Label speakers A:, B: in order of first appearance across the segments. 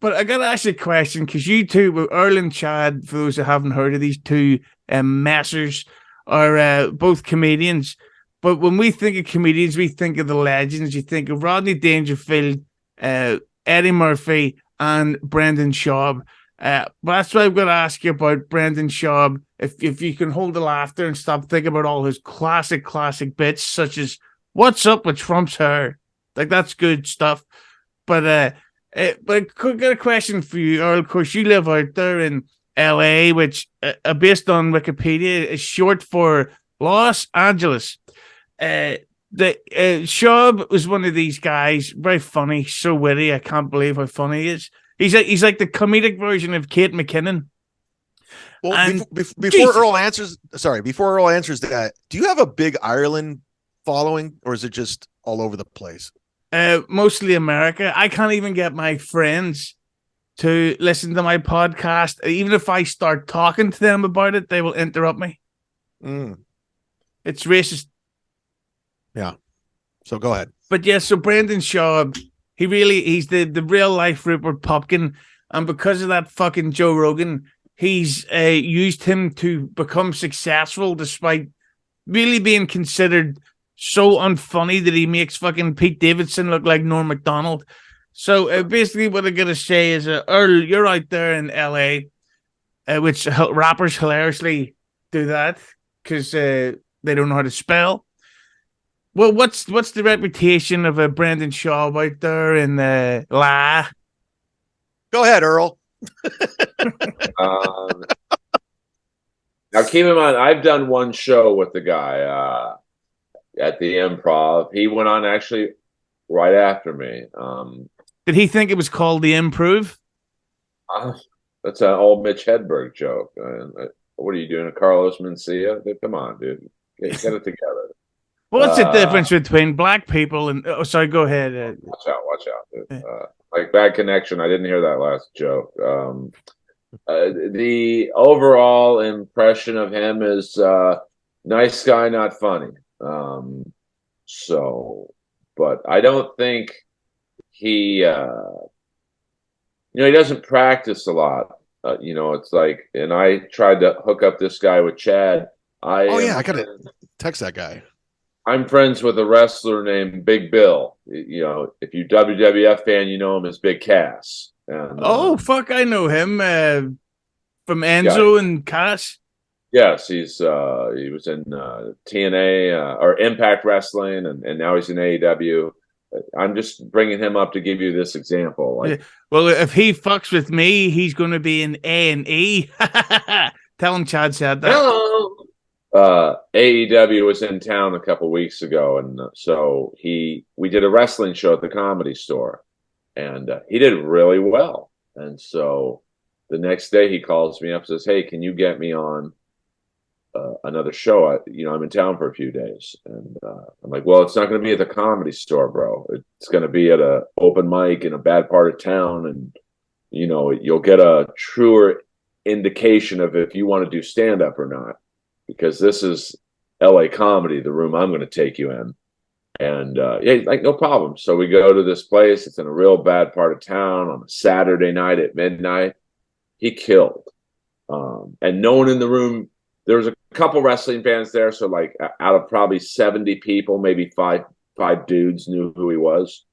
A: but I got to ask you a question because you two, Earl and Chad, for those who haven't heard of these two messers, are both comedians. But when we think of comedians, we think of the legends. You think of Rodney Dangerfield, Eddie Murphy, and Brendan Schaub. But that's why I've got to ask you about Brendan Schaub. If you can hold the laughter and stop thinking about all his classic bits, such as "What's up with Trump's hair?" Like that's good stuff. But I got a question for you, Earl. Of course, you live out there in LA, which, based on Wikipedia, is short for Los Angeles. Schaub was one of these guys, very funny, so witty. I can't believe how funny he is. He's like the comedic version of Kate McKinnon.
B: Well, before Earl answers that, do you have a big Ireland following, or is it just all over the place?
A: Mostly America. I can't even get my friends to listen to my podcast. Even if I start talking to them about it, they will interrupt me. It's racist.
B: Yeah. So go ahead.
A: But yes, so Brendan Schaub, he's the real life Rupert Pupkin. And because of that fucking Joe Rogan, he's used him to become successful despite really being considered so unfunny that he makes fucking Pete Davidson look like Norm Macdonald. So basically what I'm going to say is, Earl, you're out there in LA, which rappers hilariously do that because they don't know how to spell. Well, what's the reputation of a Brendan Schaub out there in La?
B: Go ahead, Earl.
C: Now, keep in mind, I've done one show with the guy at the Improv. He went on actually right after me.
A: Did he think it was called the Improve?
C: That's an old Mitch Hedberg joke. What are you doing, Carlos Mencia? Come on, dude. Get it together.
A: What's the difference between black people and... Oh, sorry, go ahead.
C: Watch out. Dude. Like bad connection. I didn't hear that last joke. The overall impression of him is nice guy, not funny. But I don't think he... he doesn't practice a lot. It's like... And I tried to hook up this guy with Chad.
B: I got to text that guy.
C: I'm friends with a wrestler named Big Bill. If you're WWF fan, you know him as Big Cass. And,
A: fuck, I know him from Enzo and Cass.
C: Yes, he was in TNA or Impact Wrestling, and now he's in AEW. I'm just bringing him up to give you this example.
A: Well, if he fucks with me, he's going to be in A&E. Tell him Chad said that.
C: Hello. AEW was in town a couple weeks ago, and so we did a wrestling show at the Comedy Store, and he did really well. And so the next day he calls me up and says, "Hey, can you get me on another show? I'm in town for a few days." And I'm like, "Well, it's not going to be at the Comedy Store, bro. It's going to be at a open mic in a bad part of town, and you'll get a truer indication of if you want to do stand up or not. Because this is LA Comedy, the room I'm going to take you in." And no problem. So we go to this place. It's in a real bad part of town on a Saturday night at midnight. He killed. And no one in the room, there was a couple wrestling fans there. So like out of probably 70 people, maybe five dudes knew who he was.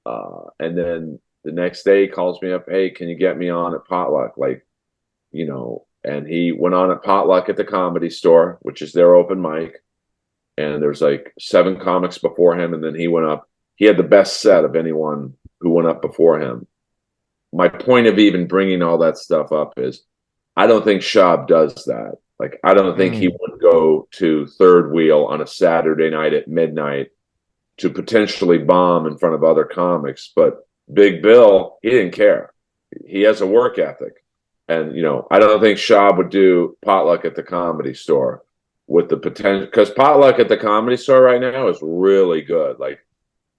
C: And then the next day he calls me up, "Hey, can you get me on at Potluck?" And he went on at Potluck at the Comedy Store, which is their open mic. And there's like 7 comics before him. And then he went up. He had the best set of anyone who went up before him. My point of even bringing all that stuff up is I don't think Schaub does that. Like, I don't think he would go to Third Wheel on a Saturday night at midnight to potentially bomb in front of other comics. But Big Bill, he didn't care. He has a work ethic. And, I don't think Schaub would do Potluck at the Comedy Store with the potential, because Potluck at the Comedy Store right now is really good. Like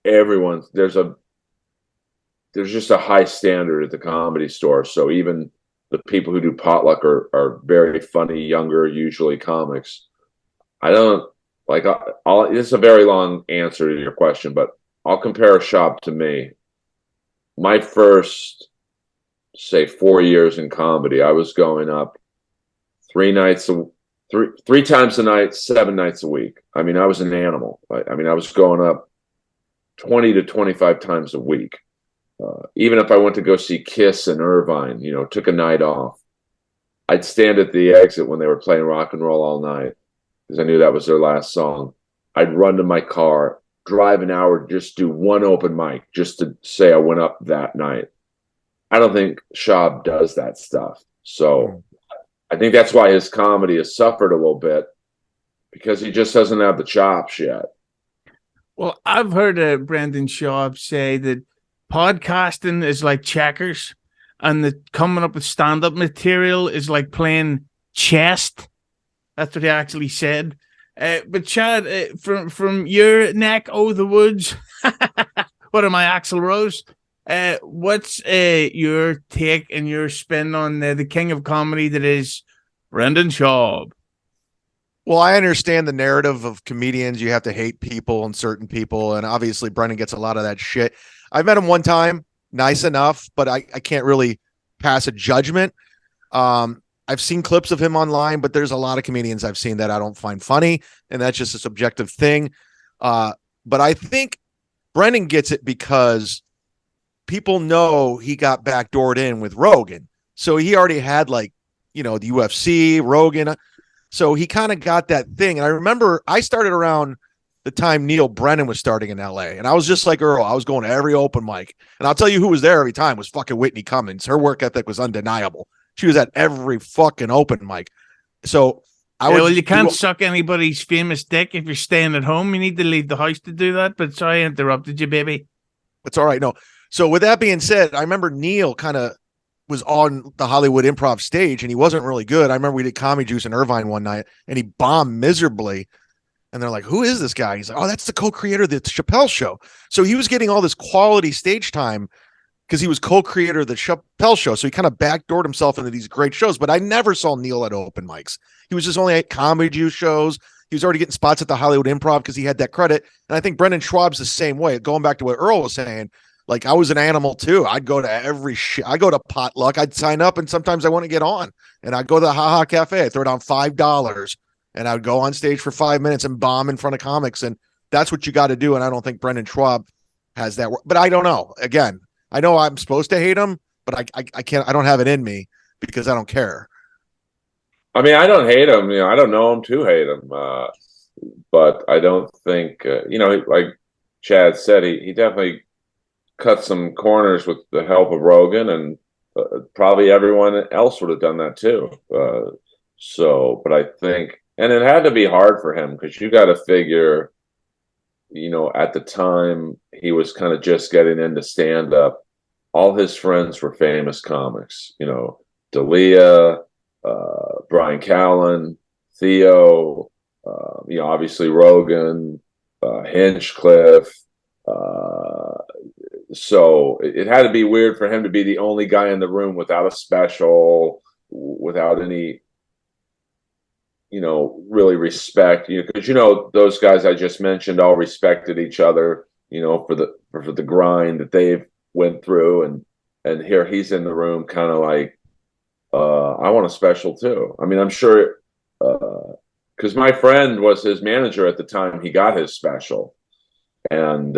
C: there's just a high standard at the Comedy Store. So even the people who do Potluck are very funny, younger, usually comics. I don't like, it's a very long answer to your question, but I'll compare Schaub to me. My first say 4 years in comedy, I was going up three times a night, 7 nights a week. I mean, I was an animal. I mean, I was going up 20 to 25 times a week. Even if I went to go see Kiss in Irvine, took a night off, I'd stand at the exit when they were playing Rock and Roll All Night because I knew that was their last song. I'd run to my car, drive an hour, just do one open mic just to say I went up that night. I don't think Schaub does that stuff. So I think that's why his comedy has suffered a little bit because he just doesn't have the chops yet.
A: Well, I've heard Brendan Schaub say that podcasting is like checkers and that coming up with stand-up material is like playing chess. That's what he actually said. But Chad, from your neck o' the woods, what am I, Axl Rose? What's your take and your spin on the king of comedy that is Brendan Schaub?
B: Well, I understand the narrative of comedians. You have to hate people and certain people. And obviously Brendan gets a lot of that shit. I met him one time, nice enough, but I can't really pass a judgment. I've seen clips of him online, but there's a lot of comedians I've seen that I don't find funny. And that's just a subjective thing. But I think Brendan gets it because people know he got backdoored in with Rogan. So he already had the UFC, Rogan. So he kind of got that thing. And I remember I started around the time Neil Brennan was starting in LA. And I was just like Earl. I was going to every open mic. And I'll tell you who was there every time was fucking Whitney Cummings. Her work ethic was undeniable. She was at every fucking open mic. So
A: well, you can't suck anybody's famous dick if you're staying at home. You need to leave the house to do that. But sorry I interrupted you, baby.
B: It's all right. No. So with that being said, I remember Neil kind of was on the Hollywood Improv stage and he wasn't really good. I remember we did Comedy Juice in Irvine one night and he bombed miserably. And they're like, who is this guy? He's like, oh, that's the co-creator of the Chappelle Show. So he was getting all this quality stage time because he was co-creator of the Chappelle Show. So he kind of backdoored himself into these great shows. But I never saw Neil at open mics. He was just only at Comedy Juice shows. He was already getting spots at the Hollywood Improv because he had that credit. And I think Brendan Schwab's the same way. Going back to what Earl was saying, like I was an animal too. I'd go to I go to potluck. I'd sign up and sometimes I want to get on. And I'd go to the Ha Ha Cafe. I'd throw down $5 and I would go on stage for 5 minutes and bomb in front of comics. And that's what you got to do. And I don't think Brendan Schwab has that. But I don't know. Again, I know I'm supposed to hate him, but I can't. I don't have it in me because I don't care.
C: I mean, I don't hate him. I don't know him to hate him. But I don't think, like Chad said, he definitely cut some corners with the help of Rogan, and probably everyone else would have done that too. But I think, and it had to be hard for him because you got to figure, at the time he was kind of just getting into stand up. All his friends were famous comics, D'Elia, Brian Callen, Theo, obviously Rogan, Hinchcliffe. So it had to be weird for him to be the only guy in the room without a special, without any, really respect. Because those guys I just mentioned all respected each other, for the grind that they've went through, and here he's in the room, kind of like, I want a special too. I mean, I'm sure, because my friend was his manager at the time he got his special, and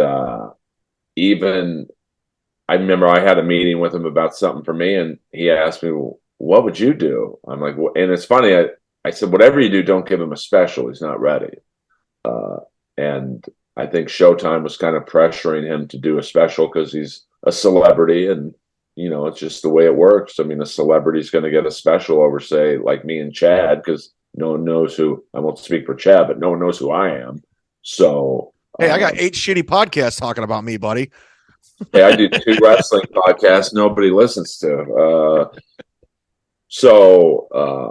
C: even I remember I had a meeting with him about something for me, and he asked me, well, what would you do? I'm like, well, and it's funny. I said, whatever you do, don't give him a special. He's not ready. And I think Showtime was kind of pressuring him to do a special because he's a celebrity, and it's just the way it works. I mean, a celebrity's going to get a special over, say, like me and Chad, because no one knows who. I won't speak for Chad, but no one knows who I am. So,
B: hey, I got 8 shitty podcasts talking about me, buddy.
C: Hey, I do 2 wrestling podcasts nobody listens to. So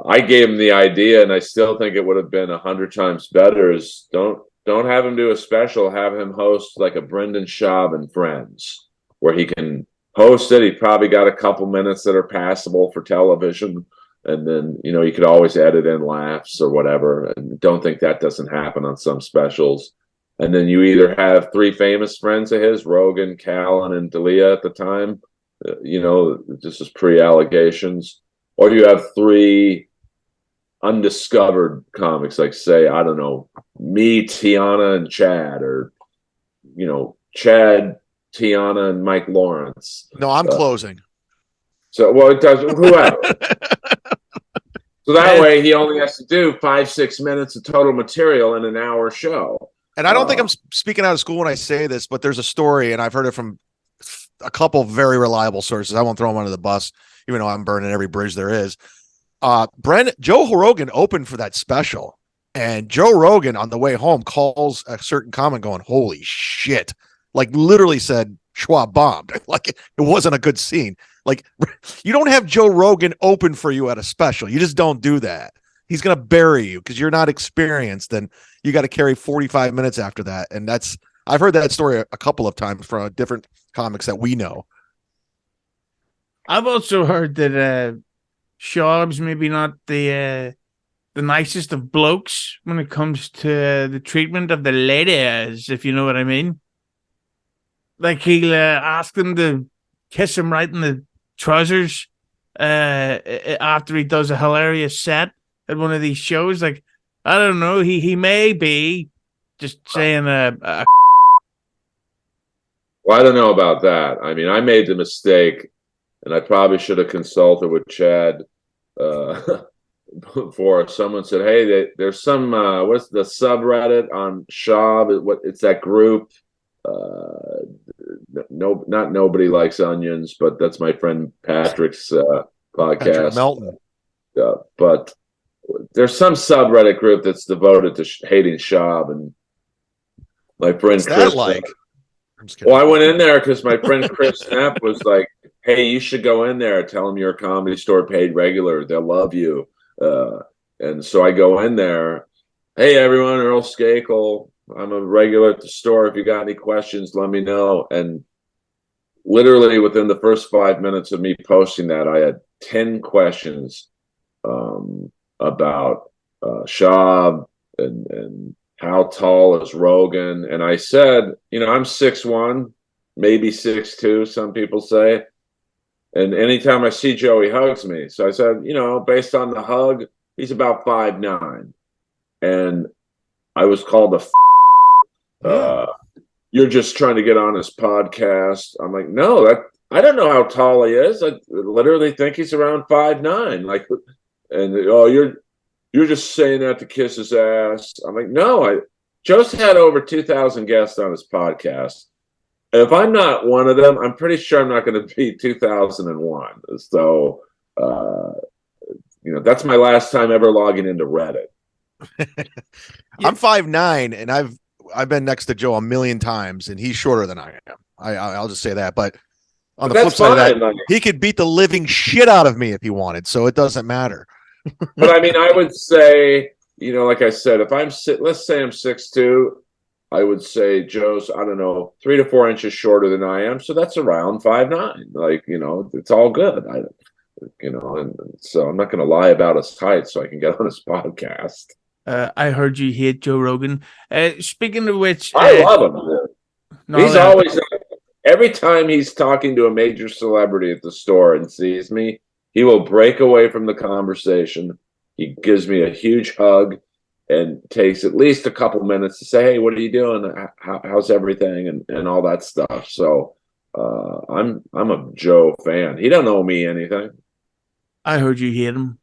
C: I gave him the idea, and I still think it would have been 100 times better. Is don't have him do a special. Have him host like a Brendan Schaub and Friends, where he can host it. He probably got a couple minutes that are passable for television, and then you could always edit in laughs or whatever. And don't think that doesn't happen on some specials. And then you either have 3 famous friends of his, Rogan, Callen, and D'Elia at the time, this is pre-allegations, or do you have three undiscovered comics, like, say, I don't know, me, Tiana, and Chad, or Chad, Tiana, and Mike Lawrence?
B: No, I'm closing.
C: So, well, it does whoever. So that way, he only has to do 5-6 minutes of total material in an hour show.
B: And I don't think I'm speaking out of school when I say this, but there's a story, and I've heard it from a couple very reliable sources. I won't throw them under the bus, even though I'm burning every bridge there is. Joe Rogan opened for that special, and Joe Rogan on the way home calls a certain comic going, "Holy shit!" Like literally said, "Schwab bombed." Like it wasn't a good scene. Like you don't have Joe Rogan open for you at a special. You just don't do that. He's going to bury you because you're not experienced, and you got to carry 45 minutes after that. And I've heard that story a couple of times from different comics that we know.
A: I've also heard that Schaub's maybe not the nicest of blokes when it comes to the treatment of the ladies, if you know what I mean. Like he'll ask them to kiss him right in the trousers after he does a hilarious set at one of these shows. Like, I don't know, he may be just saying a
C: Well, I don't know about that. I mean, I made the mistake, and I probably should have consulted with Chad before. Someone said, "Hey, there's some what's the subreddit on Schaub? It's that group? No, not Nobody Likes Onions, but that's my friend Patrick's podcast.
B: Patrick Melton.
C: But there's some subreddit group that's devoted to hating Schaub, and my friend
B: What's
C: Chris.
B: That like?
C: Well, I went in there because my friend Chris Knapp was like, "Hey, you should go in there. Tell them you're a Comedy Store paid regular. They'll love you." And so I go in there. "Hey, everyone, Earl Skakel. I'm a regular at the store. If you got any questions, let me know." And literally within the first 5 minutes of me posting that, I had 10 questions about Schaub and how tall is Rogan. And I said, I'm 6'1", maybe 6'2", some people say. And anytime I see Joe, he hugs me. So I said, based on the hug, he's about 5'9". And I was called you're just trying to get on his podcast. I'm like, no, I don't know how tall he is. I literally think he's around 5'9". Like, and you're just saying that to kiss his ass. I'm like, no, Joe's had over 2,000 guests on his podcast. And if I'm not one of them, I'm pretty sure I'm not going to be 2001. So, that's my last time ever logging into Reddit.
B: I'm 5'9", and I've been next to Joe a million times, and he's shorter than I am. I'll just say that. But on the flip side of that, he could beat the living shit out of me if he wanted, so it doesn't matter.
C: But I mean, I would say, like I said, if let's say I'm 6'2", I would say Joe's, I don't know, 3 to 4 inches shorter than I am. So that's around 5'9". Like, it's all good. And so I'm not going to lie about his height so I can get on his podcast.
A: I heard you hate Joe Rogan. Speaking of which,
C: I love him. He's always, every time he's talking to a major celebrity at the store and sees me, he will break away from the conversation. He gives me a huge hug and takes at least a couple minutes to say, "Hey, what are you doing? How's everything?" and all that stuff. So I'm a Joe fan. He don't owe me anything.
A: I heard you hate him.